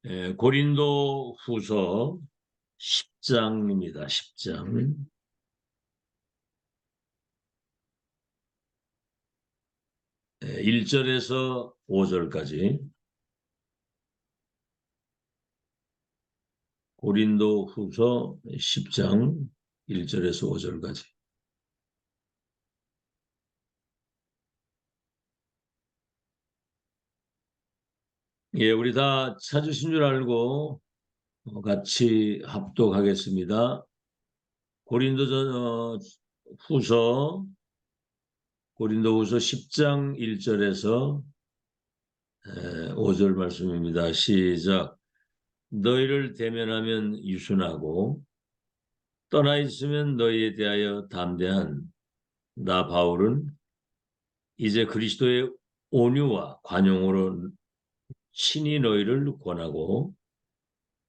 네. 고린도 후서 10장입니다. 10장. 1절에서 5절까지. 고린도 후서 10장 1절에서 5절까지. 예, 우리 다 찾으신 줄 알고 같이 합독하겠습니다. 고린도전 후서 고린도 후서 10장 1절에서 5절 말씀입니다. 시작. 너희를 대면하면 유순하고 떠나 있으면 너희에 대하여 담대한 나 바울은 이제 그리스도의 온유와 관용으로 친히 너희를 권하고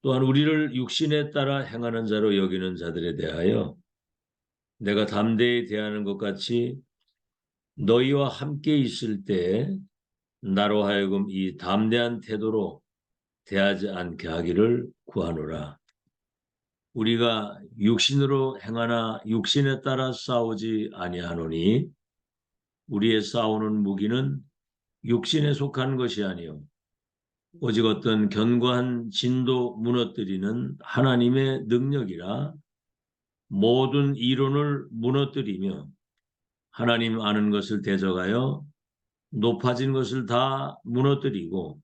또한 우리를 육신에 따라 행하는 자로 여기는 자들에 대하여 내가 담대히 대하는 것 같이 너희와 함께 있을 때 나로 하여금 이 담대한 태도로 대하지 않게 하기를 구하노라. 우리가 육신으로 행하나 육신에 따라 싸우지 아니하노니 우리의 싸우는 무기는 육신에 속한 것이 아니요 오직 어떤 견고한 진도 무너뜨리는 하나님의 능력이라. 모든 이론을 무너뜨리며 하나님 아는 것을 대적하여 높아진 것을 다 무너뜨리고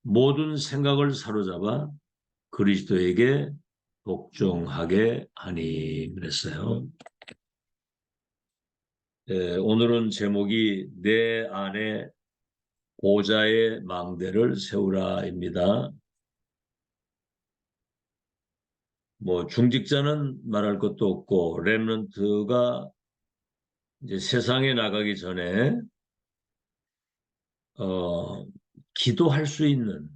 모든 생각을 사로잡아 그리스도에게 복종하게 하니 그랬어요. 오늘은 제목이 내 안에 보좌의 망대를 세우라입니다. 뭐 중직자는 말할 것도 없고 렘넌트가 이제 세상에 나가기 전에 기도할 수 있는,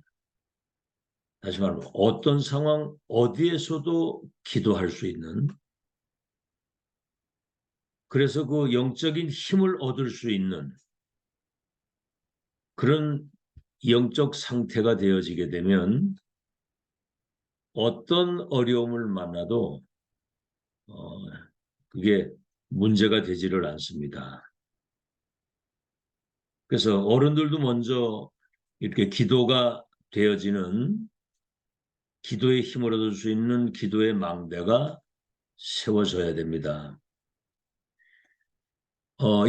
다시 말하면 어떤 상황 어디에서도 기도할 수 있는, 그래서 그 영적인 힘을 얻을 수 있는 그런 영적 상태가 되어지게 되면 어떤 어려움을 만나도 그게 문제가 되지를 않습니다. 그래서 어른들도 먼저 이렇게 기도가 되어지는, 기도의 힘을 얻을 수 있는 기도의 망대가 세워져야 됩니다.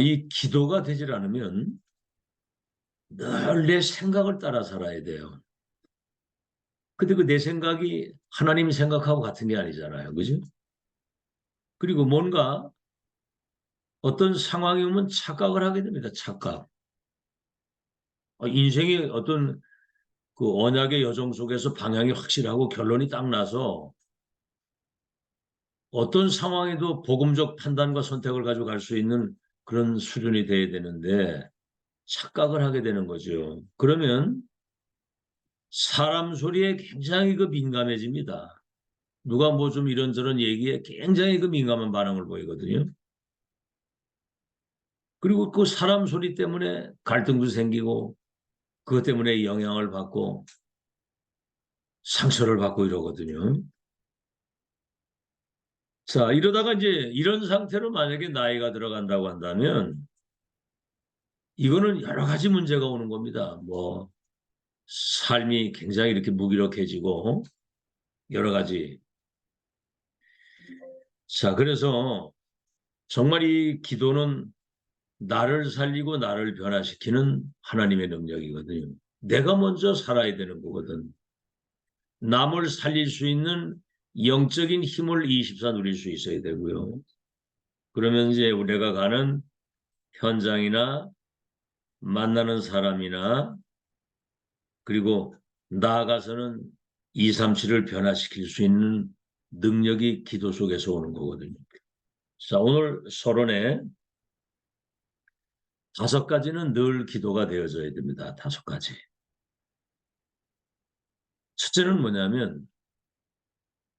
이 기도가 되질 않으면 늘 내 생각을 따라 살아야 돼요. 근데 그 내 생각이 하나님 생각하고 같은 게 아니잖아요. 그죠? 그리고 뭔가 어떤 상황이 오면 착각을 하게 됩니다. 착각. 인생이 어떤 그 언약의 여정 속에서 방향이 확실하고 결론이 딱 나서 어떤 상황에도 복음적 판단과 선택을 가지고 갈 수 있는 그런 수준이 돼야 되는데 착각을 하게 되는 거죠. 그러면 사람 소리에 굉장히 그 민감해집니다. 누가 뭐 좀 이런저런 얘기에 굉장히 그 민감한 반응을 보이거든요. 그리고 그 사람 소리 때문에 갈등도 생기고 그것 때문에 영향을 받고 상처를 받고 이러거든요. 자, 이러다가 이제 이런 상태로 만약에 나이가 들어간다고 한다면 이거는 여러 가지 문제가 오는 겁니다. 뭐 삶이 굉장히 이렇게 무기력해지고 여러 가지. 자, 그래서 정말 이 기도는 나를 살리고 나를 변화시키는 하나님의 능력이거든요. 내가 먼저 살아야 되는 거거든. 남을 살릴 수 있는 영적인 힘을 24 누릴 수 있어야 되고요. 그러면 이제 우리가 가는 현장이나 만나는 사람이나 그리고 나아가서는 237을 변화시킬 수 있는 능력이 기도 속에서 오는 거거든요. 자, 오늘 서론에 5가지는 늘 기도가 되어져야 됩니다. 5가지. 첫째는 뭐냐면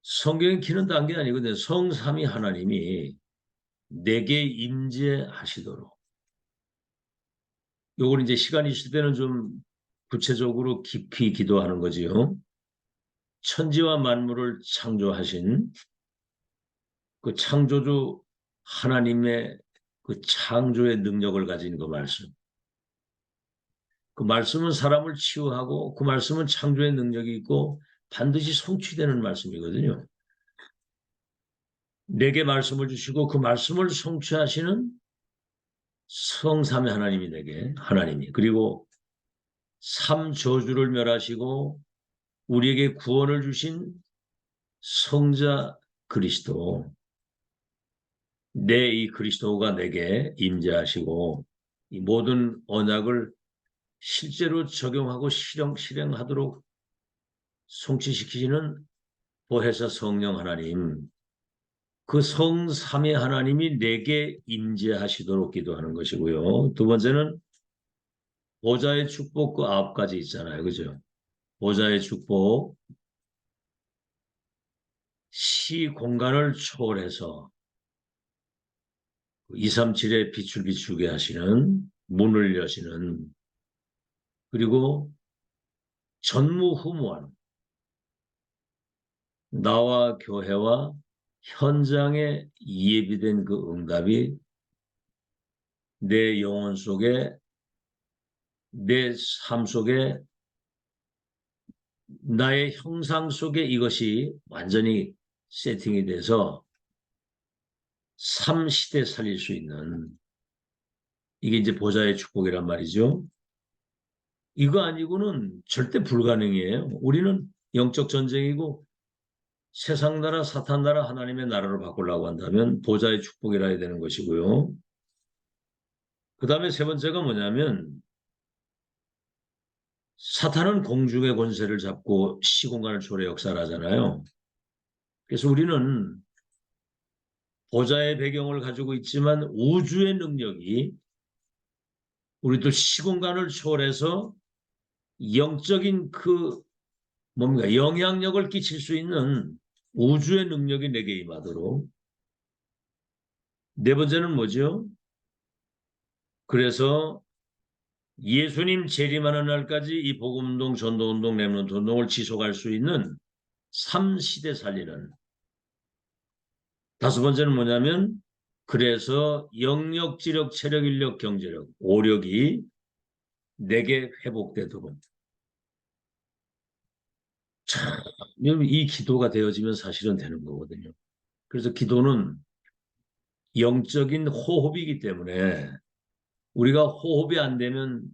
성경에 기는 단계 아니거든요. 성삼위 하나님이 내게 임재하시도록. 요걸 이제 시간이 있을 때는 좀 구체적으로 깊이 기도하는 거지요. 천지와 만물을 창조하신 그 창조주 하나님의 그 창조의 능력을 가진 그 말씀. 그 말씀은 사람을 치유하고 그 말씀은 창조의 능력이 있고 반드시 성취되는 말씀이거든요. 내게 말씀을 주시고 그 말씀을 성취하시는 성삼의 하나님이 내게 하나님이 그리고 삼 저주를 멸하시고 우리에게 구원을 주신 성자 그리스도 내 이 그리스도가 내게 임재하시고 이 모든 언약을 실제로 적용하고 실행하도록 성취시키시는 보혜사 성령 하나님 그 성삼위 하나님이 내게 임재하시도록 기도하는 것이고요. 두 번째는 보좌의 축복 그 9가지 있잖아요. 그죠? 보좌의 축복 시 공간을 초월해서 237의 빛을 비추게 하시는 문을 여시는 그리고 전무후무한 나와 교회와 현장에 예비된 그 응답이 내 영혼 속에 내 삶 속에 나의 형상 속에 이것이 완전히 세팅이 돼서 삼시대 살릴 수 있는 이게 이제 보좌의 축복이란 말이죠. 이거 아니고는 절대 불가능이에요. 우리는 영적 전쟁이고 세상 나라, 사탄 나라, 하나님의 나라로 바꾸려고 한다면 보좌의 축복이라 해야 되는 것이고요. 그 다음에 세 번째가 뭐냐면 사탄은 공중의 권세를 잡고 시공간을 초래 역사를 하잖아요. 그래서 우리는 보좌의 배경을 가지고 있지만 우주의 능력이 우리도 시공간을 초월해서 영적인 그 뭡니까 영향력을 끼칠 수 있는 우주의 능력이 내게 임하도록 네 번째는 뭐죠? 그래서 예수님 재림하는 날까지 이 복음운동, 전도운동, 렘넌트운동을 지속할 수 있는 3시대 살리는 다섯 번째는 뭐냐면 그래서 영역, 지력, 체력, 인력, 경제력, 오력이 내게 회복되도록 참, 이 기도가 되어지면 사실은 되는 거거든요. 그래서 기도는 영적인 호흡이기 때문에 우리가 호흡이 안 되면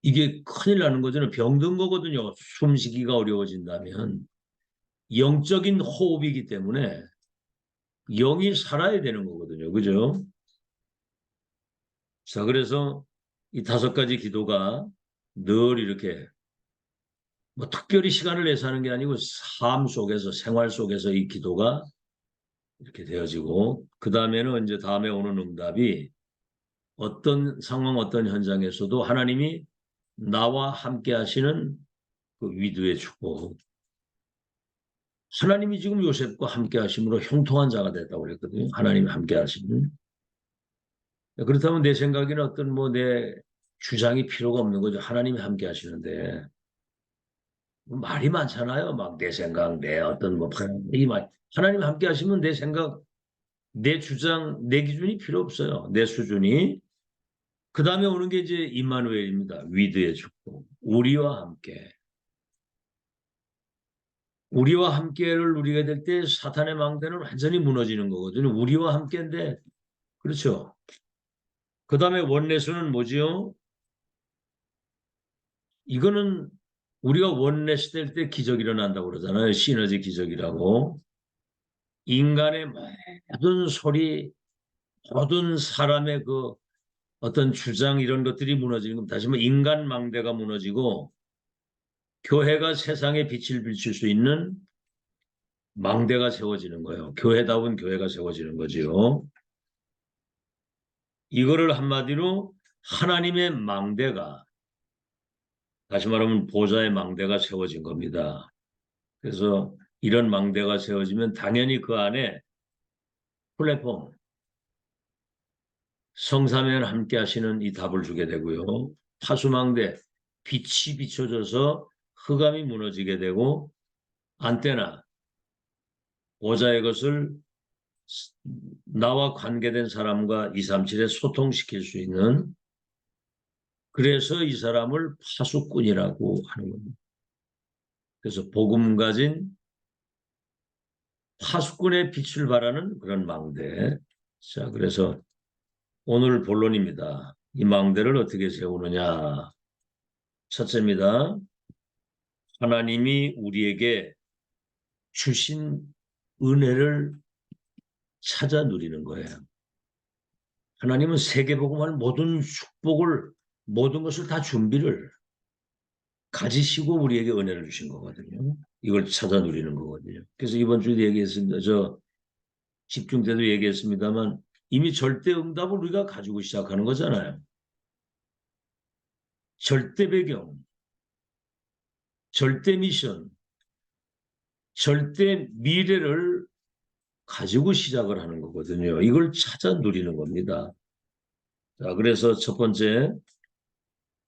이게 큰일 나는 거잖아요. 병든 거거든요. 숨쉬기가 어려워진다면. 영적인 호흡이기 때문에 영이 살아야 되는 거거든요. 그죠? 자, 그래서 이 5가지 기도가 늘 이렇게 뭐 특별히 시간을 내서 하는 게 아니고 삶 속에서, 생활 속에서 이 기도가 이렇게 되어지고, 그 다음에는 이제 다음에 오는 응답이 어떤 상황, 어떤 현장에서도 하나님이 나와 함께 하시는 그 위두의 축복. 하나님이 지금 요셉과 함께 하심으로 형통한 자가 됐다고 그랬거든요. 하나님이 함께 하시는. 그렇다면 내 생각에는 어떤 뭐 내 주장이 필요가 없는 거죠. 하나님이 함께 하시는데. 말이 많잖아요. 막 내 생각, 내 어떤 뭐, 이 말. 하나님 함께 하시면 내 생각, 내 주장, 내 기준이 필요 없어요. 내 수준이. 그 다음에 오는 게 이제 임마누엘입니다. 위드의 축복. 우리와 함께. 우리와 함께를 누리게 될 때 사탄의 망대는 완전히 무너지는 거거든요. 우리와 함께인데, 그렇죠. 그 다음에 원내수는 뭐지요? 이거는 우리가 원내시 될 때 기적이 일어난다고 그러잖아요. 시너지 기적이라고. 인간의 모든 소리, 모든 사람의 그 어떤 주장 이런 것들이 무너지는 겁니다. 다시 말해 인간 망대가 무너지고 교회가 세상에 빛을 비출 수 있는 망대가 세워지는 거예요. 교회다운 교회가 세워지는 거지요. 이거를 한마디로 하나님의 망대가 다시 말하면 보좌의 망대가 세워진 겁니다. 그래서 이런 망대가 세워지면 당연히 그 안에 플랫폼, 성삼위하는 함께 하시는 이 답을 주게 되고요. 파수망대, 빛이 비춰져서 흑암이 무너지게 되고 안테나, 오자의 것을 나와 관계된 사람과 237에 소통시킬 수 있는, 그래서 이 사람을 파수꾼이라고 하는 겁니다. 그래서 복음 가진 파수꾼의 빛을 발하는 그런 망대. 자, 그래서 오늘 본론입니다. 이 망대를 어떻게 세우느냐. 첫째입니다. 하나님이 우리에게 주신 은혜를 찾아 누리는 거예요. 하나님은 세계복음할 모든 축복을, 모든 것을 다 준비를 가지시고 우리에게 은혜를 주신 거거든요. 이걸 찾아 누리는 거거든요. 그래서 이번 주에도 얘기했습니다. 집중 때도 얘기했습니다만 이미 절대 응답을 우리가 가지고 시작하는 거잖아요. 절대 배경, 절대 미션, 절대 미래를 가지고 시작을 하는 거거든요. 이걸 찾아 누리는 겁니다. 자, 그래서 첫 번째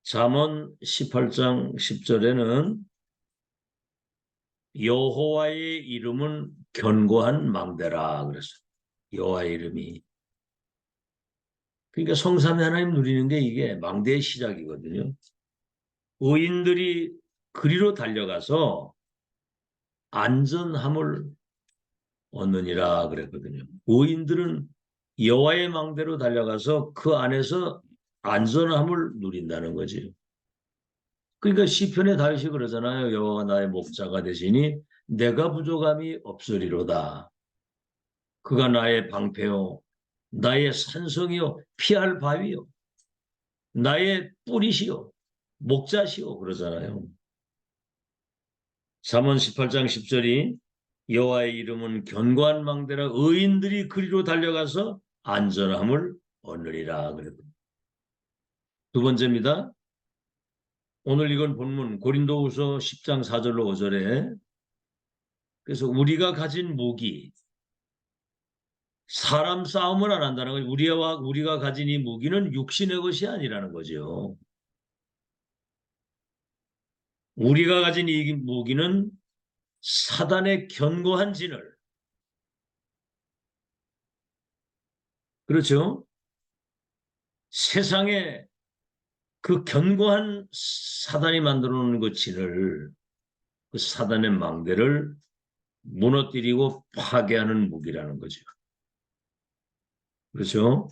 잠언 18장 10절에는 여호와의 이름은 견고한 망대라 그랬어요. 여호와의 이름이. 그러니까 성삼위 하나님 누리는 게 이게 망대의 시작이거든요. 의인들이 그리로 달려가서 안전함을 얻느니라 그랬거든요. 의인들은 여호와의 망대로 달려가서 그 안에서 안전함을 누린다는 거지. 그러니까 시편의 다윗이 그러잖아요. 여호와가 나의 목자가 되시니 내가 부족함이 없으리로다. 그가 나의 방패요, 나의 산성이요, 피할 바위요, 나의 뿌리시요, 목자시요 그러잖아요. 잠언 18장 10절이 여호와의 이름은 견고한 망대라 의인들이 그리로 달려가서 안전함을 얻으리라 그랬거든요. 두 번째입니다. 오늘 이건 본문 고린도후서 10장 4절로 5절에 그래서 우리가 가진 무기, 사람 싸움을 안 한다는 거예요. 우리가 가진 이 무기는 육신의 것이 아니라는 거죠. 우리가 가진 이 무기는 사단의 견고한 진을, 그렇죠? 세상에 그 견고한 사단이 만들어 놓은 그 진을, 그 사단의 망대를 무너뜨리고 파괴하는 무기라는 거죠. 그렇죠?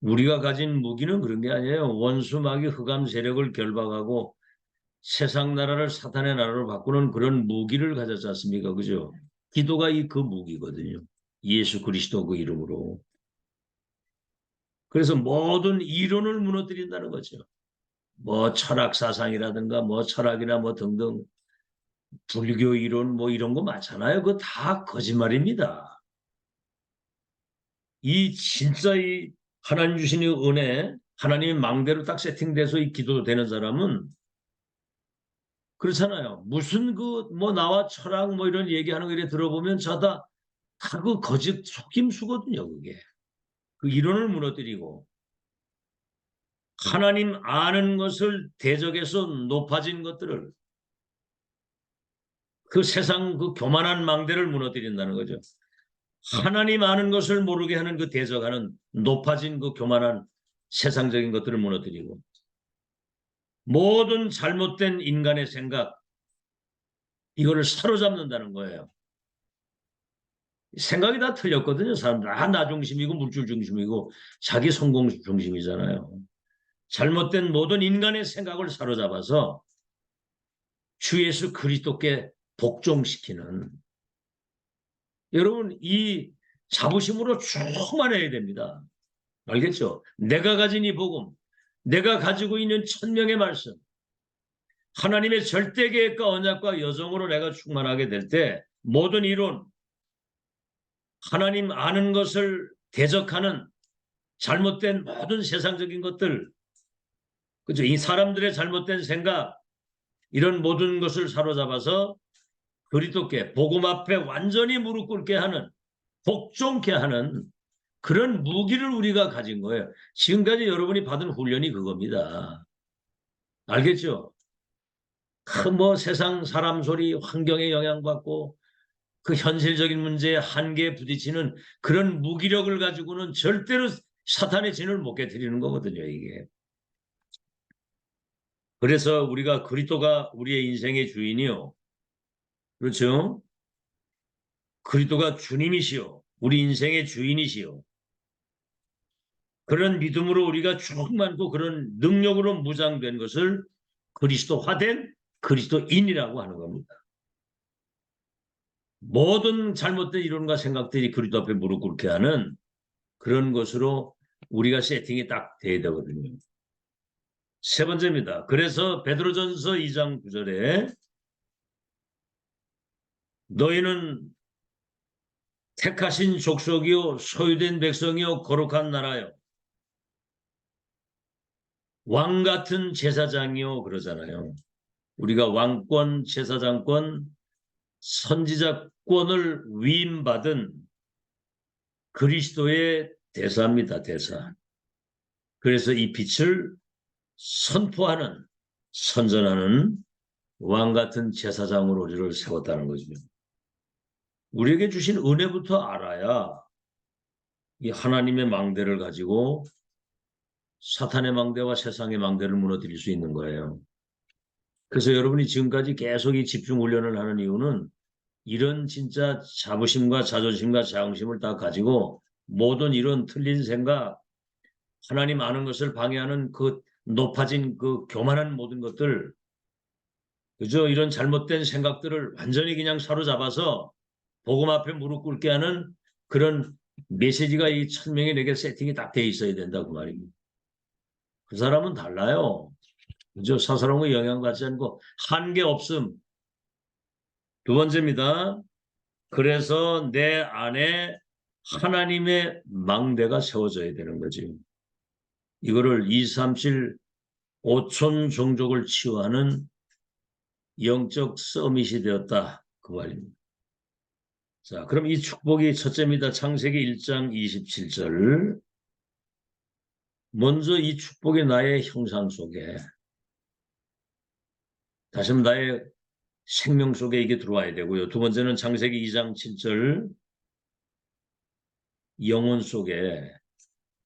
우리가 가진 무기는 그런 게 아니에요. 원수마귀 흑암 세력을 결박하고 세상 나라를 사탄의 나라로 바꾸는 그런 무기를 가졌지 않습니까? 그죠? 기도가 그 무기거든요. 예수 그리스도 그 이름으로. 그래서 모든 이론을 무너뜨린다는 거죠. 뭐 철학 사상이라든가 뭐 철학이나 뭐 등등 불교 이론 뭐 이런 거 많잖아요. 그거 다 거짓말입니다. 진짜 이 하나님 주신 이 은혜, 하나님의 망대로 딱 세팅돼서 이 기도 되는 사람은 그렇잖아요. 무슨 뭐 나와 철학 뭐 이런 얘기하는 거 이래 들어보면 다 그 거짓 속임수거든요, 그게. 그 이론을 무너뜨리고 하나님 아는 것을 대적해서 높아진 것들을, 그 세상 그 교만한 망대를 무너뜨린다는 거죠. 하나님 아는 것을 모르게 하는 그 대적하는 높아진 그 교만한 세상적인 것들을 무너뜨리고 모든 잘못된 인간의 생각, 이거를 사로잡는다는 거예요. 생각이 다 틀렸거든요. 사람들 나 중심이고 물질 중심이고 자기 성공 중심이잖아요. 잘못된 모든 인간의 생각을 사로잡아서 주 예수 그리스도께 복종시키는, 여러분 이 자부심으로 충만해야 됩니다. 알겠죠? 내가 가진 이 복음, 내가 가지고 있는 천명의 말씀, 하나님의 절대 계획과 언약과 여정으로 내가 충만하게 될 때 모든 이론, 하나님 아는 것을 대적하는 잘못된 모든 세상적인 것들, 그죠? 이 사람들의 잘못된 생각, 이런 모든 것을 사로잡아서 그리스도께 복음 앞에 완전히 무릎 꿇게 하는, 복종케 하는 그런 무기를 우리가 가진 거예요. 지금까지 여러분이 받은 훈련이 그겁니다. 알겠죠? 뭐 세상 사람 소리, 환경에 영향받고 그 현실적인 문제에 한계에 부딪히는 그런 무기력을 가지고는 절대로 사탄의 진을 못 깨뜨리는 거거든요, 이게. 그래서 우리가 그리스도가 우리의 인생의 주인이요. 그렇죠? 그리스도가 주님이시요. 우리 인생의 주인이시요. 그런 믿음으로 우리가 충만고 그런 능력으로 무장된 것을 그리스도화된 그리스도인이라고 하는 겁니다. 모든 잘못된 이론과 생각들이 그리스도 앞에 무릎 꿇게 하는 그런 것으로 우리가 세팅이 딱 돼야 되거든요. 세 번째입니다. 그래서 베드로전서 2장 9절에 너희는 택하신 족속이요 소유된 백성이요 거룩한 나라요 왕 같은 제사장이요 그러잖아요. 우리가 왕권, 제사장권, 선지자권을 위임받은 그리스도의 대사입니다. 대사. 그래서 이 빛을 선포하는, 선전하는 왕 같은 제사장으로 우리를 세웠다는 거죠. 우리에게 주신 은혜부터 알아야 이 하나님의 망대를 가지고 사탄의 망대와 세상의 망대를 무너뜨릴 수 있는 거예요. 그래서 여러분이 지금까지 계속 이 집중 훈련을 하는 이유는 이런 진짜 자부심과 자존심과 자긍심을 다 가지고 모든 이런 틀린 생각, 하나님 아는 것을 방해하는 그 높아진 그 교만한 모든 것들, 그저 이런 잘못된 생각들을 완전히 그냥 사로잡아서 복음 앞에 무릎 꿇게 하는 그런 메시지가 이 천명에게 세팅이 딱 돼 있어야 된다고 말입니다. 그 사람은 달라요. 그저 사사로운 영향받지 않고 한계 없음. 두 번째입니다. 그래서 내 안에 하나님의 망대가 세워져야 되는 거지. 이거를 237 5천 종족을 치유하는 영적 서밋이 되었다. 그 말입니다. 자, 그럼 이 축복이 첫째입니다. 창세기 1장 27절. 먼저 이 축복이 나의 형상 속에 다시 한번 나의 생명 속에 이게 들어와야 되고요. 두 번째는 창세기 2장 7절 영혼 속에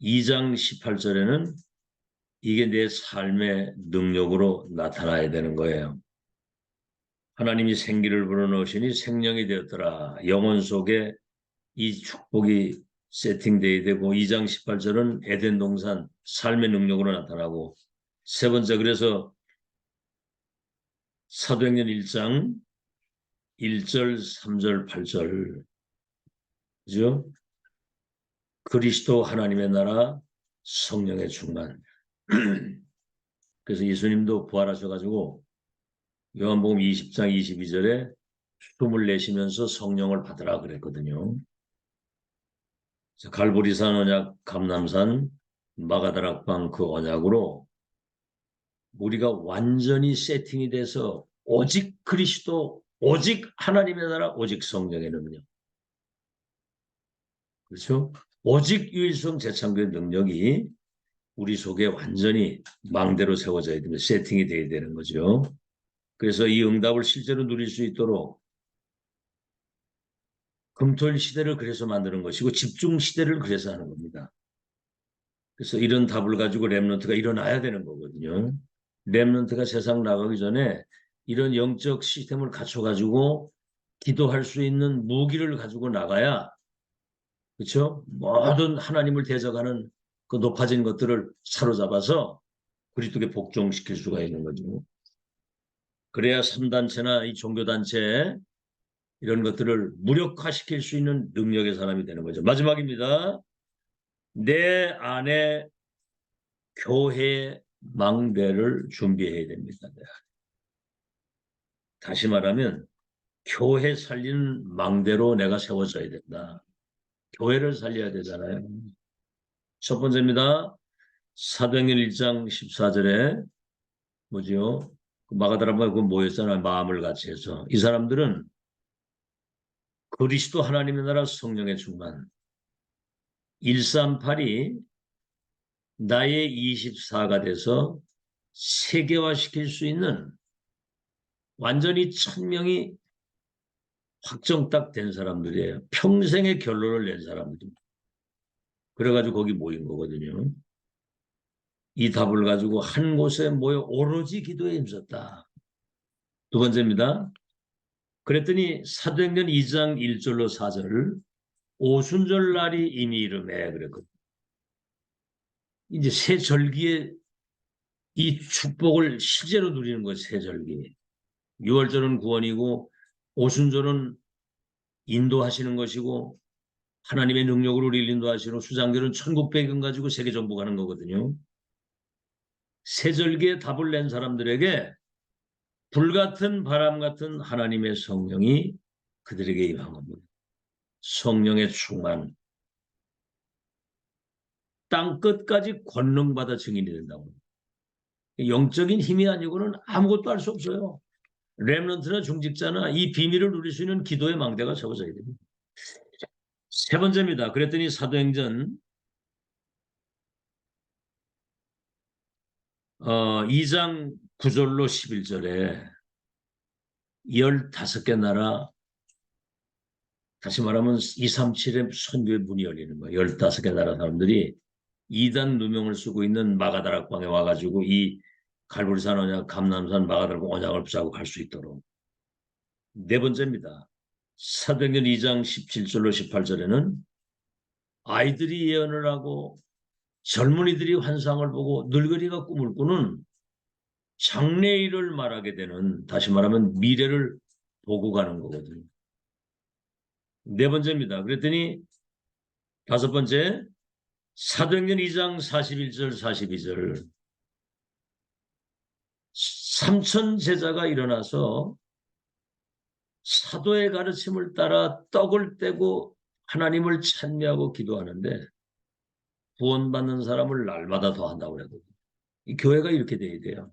2장 18절에는 이게 내 삶의 능력으로 나타나야 되는 거예요. 하나님이 생기를 불어넣으시니 생명이 되었더라. 영혼 속에 이 축복이 세팅돼야 되고 2장 18절은 에덴 동산 삶의 능력으로 나타나고 세 번째 그래서 사도행전 1장 1절, 3절, 8절 그죠? 그리스도 하나님의 나라 성령의 충만 그래서 예수님도 부활하셔가지고 요한복음 20장 22절에 숨을 내쉬면서 성령을 받으라 그랬거든요. 갈보리산 언약, 감람산, 마가다락방 그 언약으로 우리가 완전히 세팅이 돼서 오직 그리스도, 오직 하나님의 나라, 오직 성령의 능력. 그렇죠? 오직 유일성 재창조의 능력이 우리 속에 완전히 망대로 세워져야 됩니다. 세팅이 돼야 되는 거죠. 그래서 이 응답을 실제로 누릴 수 있도록 금토일 시대를 그래서 만드는 것이고 집중 시대를 그래서 하는 겁니다. 그래서 이런 답을 가지고 렘넌트가 일어나야 되는 거거든요. 렘넌트가 세상 나가기 전에 이런 영적 시스템을 갖춰가지고 기도할 수 있는 무기를 가지고 나가야 그렇죠? 모든 하나님을 대적하는 그 높아진 것들을 사로잡아서 그리스도께 복종시킬 수가 있는 거죠. 그래야 3단체나 이 종교단체 이런 것들을 무력화시킬 수 있는 능력의 사람이 되는 거죠. 마지막입니다. 내 안에 교회 망대를 준비해야 됩니다. 다시 말하면 교회 살리는 망대로 내가 세워져야 된다. 교회를 살려야 되잖아요. 첫 번째입니다. 사도행전 1장 14절에 뭐지요? 마가다락방에 그 모였잖아요. 마음을 같이 해서. 이 사람들은 그리스도 하나님의 나라 성령의 충만 138이 나의 24가 돼서 세계화시킬 수 있는 완전히 천명이 확정 딱 된 사람들이에요. 평생의 결론을 낸 사람들입니다. 그래가지고 거기 모인 거거든요. 이 답을 가지고 한 곳에 모여 오로지 기도에 힘썼다. 두 번째입니다. 그랬더니 사도행전 2장 1절로 4절 오순절 날이 이미 이름에 그랬거든요. 이제 새 절기에 이 축복을 실제로 누리는 거예요. 새 절기. 6월절은 구원이고 오순절은 인도하시는 것이고 하나님의 능력으로 우리를 인도하시고 수장절은 천국 배경 가지고 세계 정복하는 거거든요. 새 절기에 답을 낸 사람들에게 불같은 바람 같은 하나님의 성령이 그들에게 임한 겁니다. 성령의 충만. 땅끝까지 권능받아 증인이 된다고. 영적인 힘이 아니고는 아무것도 할 수 없어요. 렘넌트나 중직자나 이 비밀을 누릴 수 있는 기도의 망대가 세워져야 됩니다. 세 번째입니다. 그랬더니 사도행전 2장 9절로 11절에 15개 나라, 다시 말하면 237의 선교의 문이 열리는 거예요. 15개 나라 사람들이 이단 누명을 쓰고 있는 마가다락방에 와가지고 이 갈보리산 언약, 감남산 마가다락 언약을 붙잡고 갈 수 있도록. 네 번째입니다. 사도행전 2장 17절로 18절에는 아이들이 예언을 하고 젊은이들이 환상을 보고 늙은이가 꿈을 꾸는 장래일을 말하게 되는, 다시 말하면 미래를 보고 가는 거거든요. 네 번째입니다. 그랬더니 다섯 번째, 사도행전 2장 41절 42절 3천 제자가 일어나서 사도의 가르침을 따라 떡을 떼고 하나님을 찬미하고 기도하는데 구원받는 사람을 날마다 더한다고 그러거든요. 이 교회가 이렇게 돼야 돼요.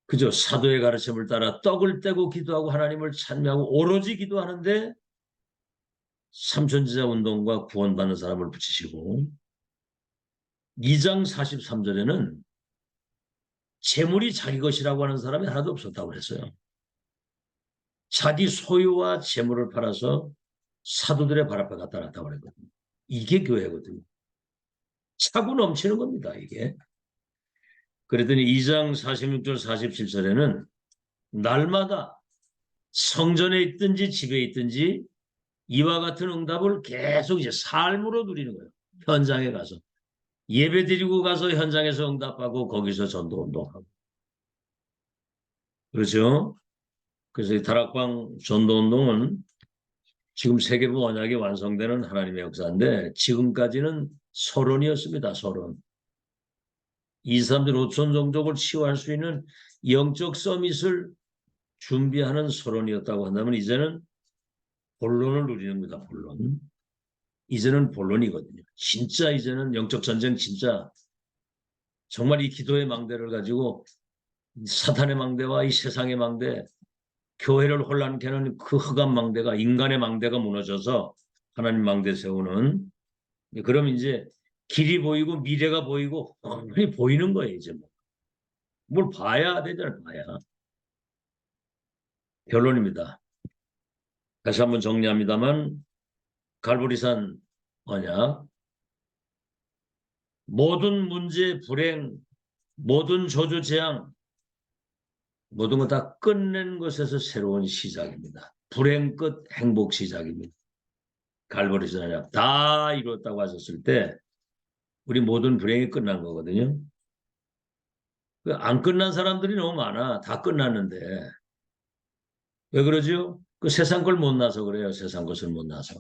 그죠? 사도의 가르침을 따라 떡을 떼고 기도하고 하나님을 찬미하고 오로지 기도하는데 삼천제자 운동과 구원받는 사람을 붙이시고 2장 43절에는 재물이 자기 것이라고 하는 사람이 하나도 없었다고 그랬어요. 자기 소유와 재물을 팔아서 사도들의 발 앞에 갖다 놨다고 그랬거든요. 이게 교회거든요. 차고 넘치는 겁니다, 이게. 그랬더니 2장 46절 47절에는 날마다 성전에 있든지 집에 있든지 이와 같은 응답을 계속 이제 삶으로 누리는 거예요. 현장에 가서. 예배 드리고 가서 현장에서 응답하고 거기서 전도 운동하고. 그렇죠? 그래서 이 다락방 전도 운동은 지금 세계부 언약이 완성되는 하나님의 역사인데 지금까지는 서론이었습니다. 서론. 이 사람들 5천 종족을 치유할 수 있는 영적 서밋을 준비하는 서론이었다고 한다면 이제는 본론을 누리는 겁니다. 본론. 이제는 본론이거든요. 진짜 이제는 영적 전쟁 진짜 정말 이 기도의 망대를 가지고 사탄의 망대와 이 세상의 망대, 교회를 혼란케 하는 그 흑암 망대가 인간의 망대가 무너져서 하나님 망대 세우는 그럼 이제 길이 보이고 미래가 보이고 뻔히 보이는 거예요. 이제 뭘 봐야 되잖아요. 봐야. 결론입니다. 다시 한번 정리합니다만 갈보리산 언약 모든 문제, 불행, 모든 저주, 재앙 모든 거 다 끝낸 것에서 새로운 시작입니다. 불행 끝 행복 시작입니다. 갈보리산 언약 다 이뤘다고 하셨을 때 우리 모든 불행이 끝난 거거든요. 안 끝난 사람들이 너무 많아. 다 끝났는데. 왜 그러죠? 그 세상 걸 못 나서 그래요. 세상 것을 못 나서.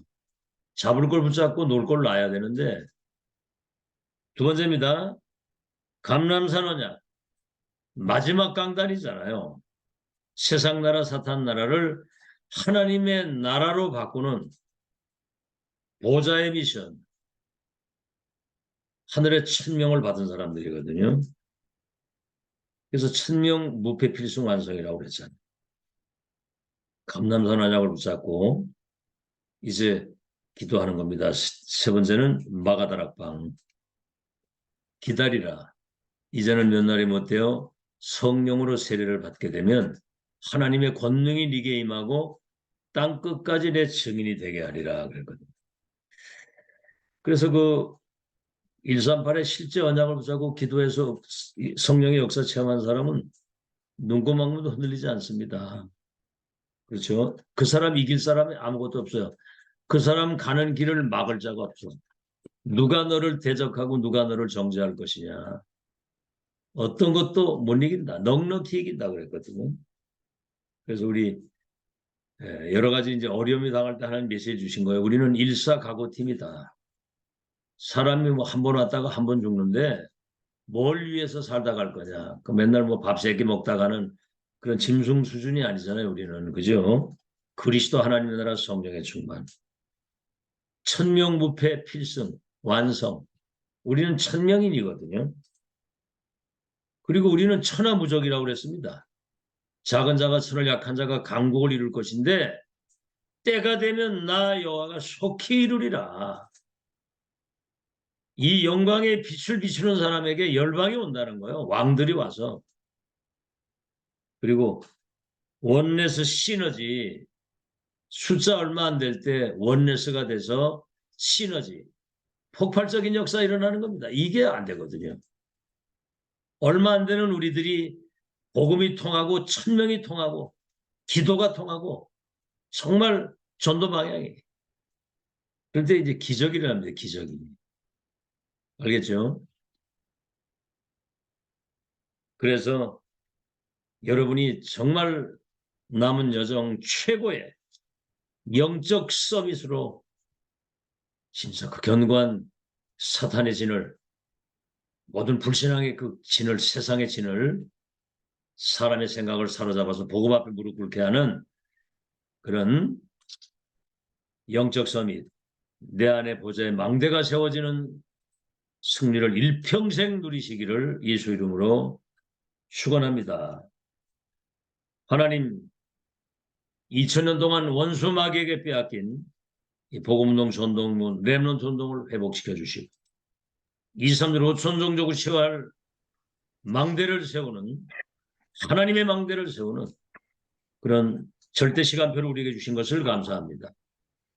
잡을 걸 붙잡고 놀 걸 놔야 되는데. 두 번째입니다. 감람산 언약. 마지막 강단이잖아요. 세상 나라 사탄 나라를 하나님의 나라로 바꾸는 보좌의 미션. 하늘의 천명을 받은 사람들이거든요. 그래서 천명 무패 필승 완성이라고 그랬잖아요. 감람산 언약을 붙잡고 이제 기도하는 겁니다. 세 번째는 마가다락방. 기다리라. 이제는 몇 날이 못되어 성령으로 세례를 받게 되면 하나님의 권능이 네게 임하고 땅 끝까지 내 증인이 되게 하리라 그랬거든요. 그래서 그 138의 실제 언약을 붙잡고 기도해서 성령의 역사 체험한 사람은 눈고망문도 흔들리지 않습니다. 그렇죠? 그 사람 이길 사람이 아무것도 없어요. 그 사람 가는 길을 막을 자가 없어. 누가 너를 대적하고 누가 너를 정죄할 것이냐. 어떤 것도 못 이긴다. 넉넉히 이긴다 그랬거든요. 그래서 우리 여러 가지 이제 어려움이 당할 때 하나님 메시지 주신 거예요. 우리는 일사각오팀이다. 사람이 뭐 한 번 왔다가 한 번 죽는데 뭘 위해서 살다 갈 거냐. 그 맨날 뭐 밥 세 끼 먹다가는 그런 짐승 수준이 아니잖아요. 우리는. 그죠? 그리스도 하나님의 나라 성령의 충만. 천명부패 필승 완성. 우리는 천명인이거든요. 그리고 우리는 천하무적이라고 그랬습니다. 작은 자가 선을 약한 자가 강국을 이룰 것인데 때가 되면 나 여호와가 속히 이루리라. 이 영광의 빛을 비추는 사람에게 열방이 온다는 거예요. 왕들이 와서. 그리고 원네스 시너지 숫자 얼마 안 될 때 원네스가 돼서 시너지 폭발적인 역사 일어나는 겁니다. 이게 안 되거든요. 얼마 안 되는 우리들이 복음이 통하고 천명이 통하고 기도가 통하고 정말 전도 방향이. 그런데 이제 기적이랍니다. 기적이. 알겠죠? 그래서 여러분이 정말 남은 여정 최고의 영적 서비스로 진짜 그 견고한 사탄의 진을 모든 불신앙의 그 진을 세상의 진을 사람의 생각을 사로잡아서 복음 앞에 무릎 꿇게 하는 그런 영적 서밋 내 안에 보좌의 망대가 세워지는 승리를 일평생 누리시기를 예수 이름으로 축원합니다. 하나님 2000년 동안 원수 마귀에게 빼앗긴 이 복음운동 전동문 렘넌트 운동을 회복시켜 주시고 2, 3절 5천 종족을 치유할 망대를 세우는 하나님의 망대를 세우는 그런 절대 시간표를 우리에게 주신 것을 감사합니다.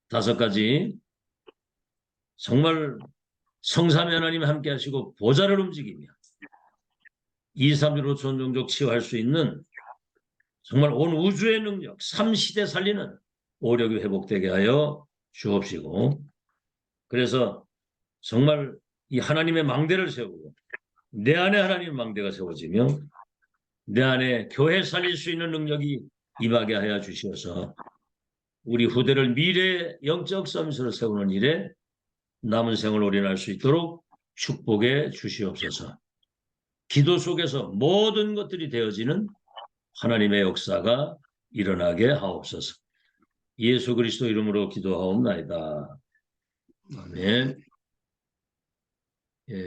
5가지 정말 성삼위 하나님 함께 하시고 보좌를 움직이며 2, 3절 5천 종족 치유할 수 있는 정말 온 우주의 능력 3시대 살리는 오력이 회복되게 하여 주옵시고 그래서 정말 이 하나님의 망대를 세우고 내 안에 하나님의 망대가 세워지며 내 안에 교회 살릴 수 있는 능력이 임하게 하여 주시어서 우리 후대를 미래의 영적 서밋으로 세우는 일에 남은 생을 올인할 수 있도록 축복해 주시옵소서. 기도 속에서 모든 것들이 되어지는 하나님의 역사가 일어나게 하옵소서. 예수 그리스도 이름으로 기도하옵나이다. 아멘. 예.